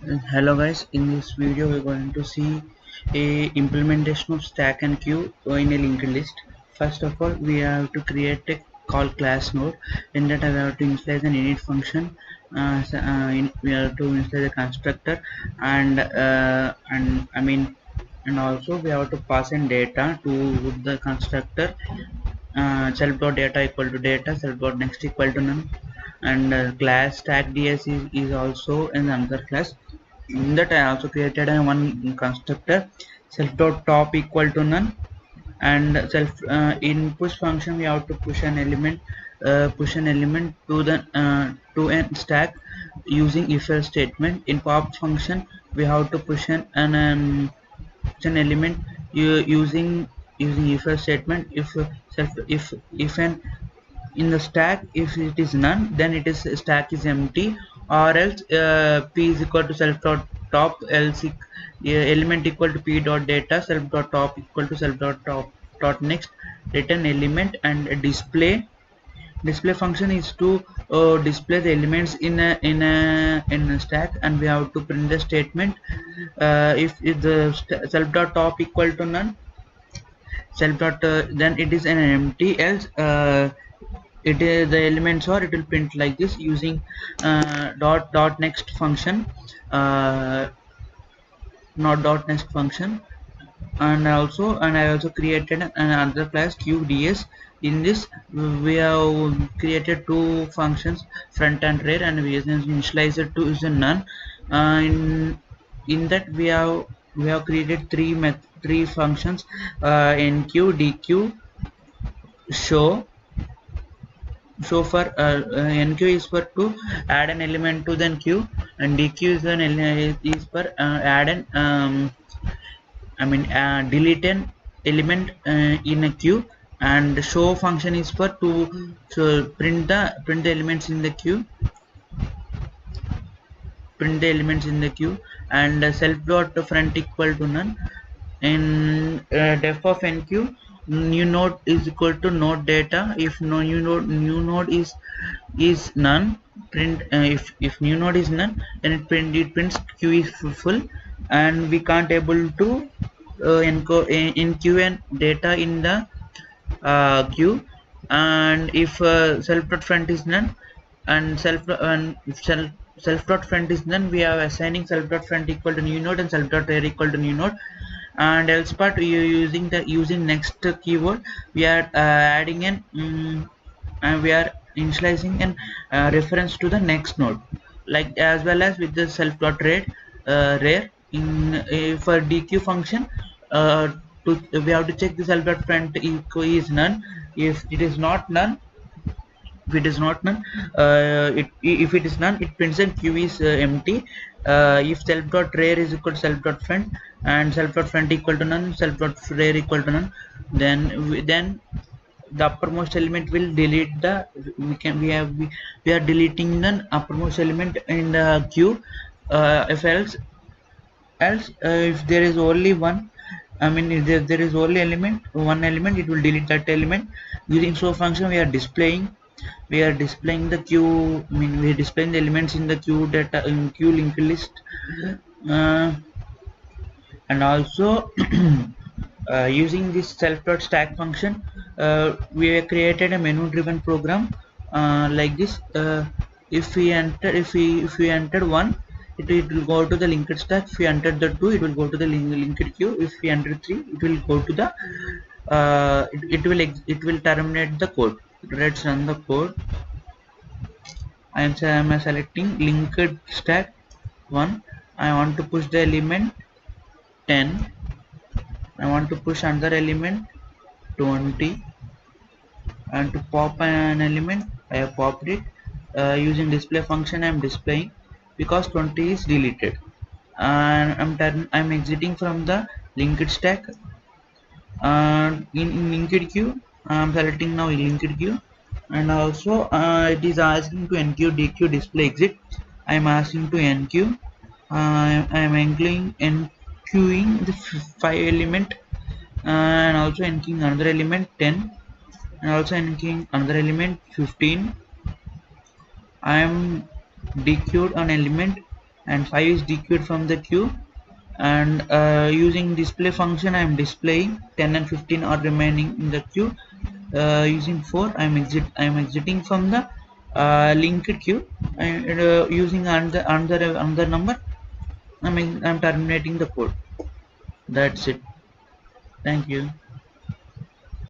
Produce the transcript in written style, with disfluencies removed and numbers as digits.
Hello guys, in this video we're going to see a implementation of stack and queue in a linked list. First of all, we have to create a call class node. In that I have to initialize an init function. We have to initialize a constructor and also we have to pass in data to the constructor. Self.data equal to data, self.next equal to none, and class stack ds is also in another class. In that I also created a one constructor self.top equal to none, and in push function we have to push an element to the to a stack using if else statement. In pop function we have to push an element using if else statement. If an in the stack, if it is none, then it is stack is empty, or else p is equal to self dot top, else element equal to p dot data, self dot top equal to self dot top dot next return element. And display function is to display the elements in a stack, and we have to print the statement. If the self dot top equal to none, self dot then it is an empty, else it is the elements, or it will print like this using dot next function, uh, not dot next function. And I also created another class qds. In this we have created two functions, front and rear, and we initialize it to is a none. In that we have created three functions, enq, dq, show. For enq is for to add an element to the queue, and dq is for add an delete an element in a queue, and show function is for to print the elements in the queue, and self dot front equal to none. In def of enq, new node is equal to node data. If no new node is none, print if new node is none, then it prints queue is full, and we can't able to enqueue and data in the queue. And if self dot front is none, and if self dot front is none, we are assigning self dot front equal to new node and self dot rear equal to new node. And else part we are using next keyword, we are adding an and we are initializing an reference to the next node, like as well as with the self dot rear. In for dq function, we have to check the self dot front is none. If it is not none, if it is none, it prints and queue is empty. If self dot rear is equal to self dot front, and self dot front equal to none, self dot rear equal to none, then the uppermost element will delete the we are deleting the uppermost element in the queue. If if there is only one, if there is only one element, it will delete that element. Using show function we are displaying the queue, we are displaying the elements in the queue data in queue linked list. And also using this self.stack function, we have created a menu driven program like this. If we entered 1, it will go to the linked stack. If we entered the 2, it will go to the linked queue. If we enter 3, it will go to the it will terminate the code. Let's run the code. I am selecting linked stack 1. I want to push the element 10. I want to push another element 20, and to pop an element I have popped it. Using display function I am displaying, because 20 is deleted, and I'm exiting from the linked stack. In linked queue I am selecting now linked queue, and also it is asking to enq, dq, display exit. I am asking to enq. I am enqueuing the 5 element, and also enqueuing another element 10, and also enqueuing another element 15. I am dequeued an element and 5 is dequeued from the queue, and using display function I am displaying 10 and 15 are remaining in the queue. Using 4 I am exiting from the linked queue, and using another number I'm terminating the code. That's it. Thank you.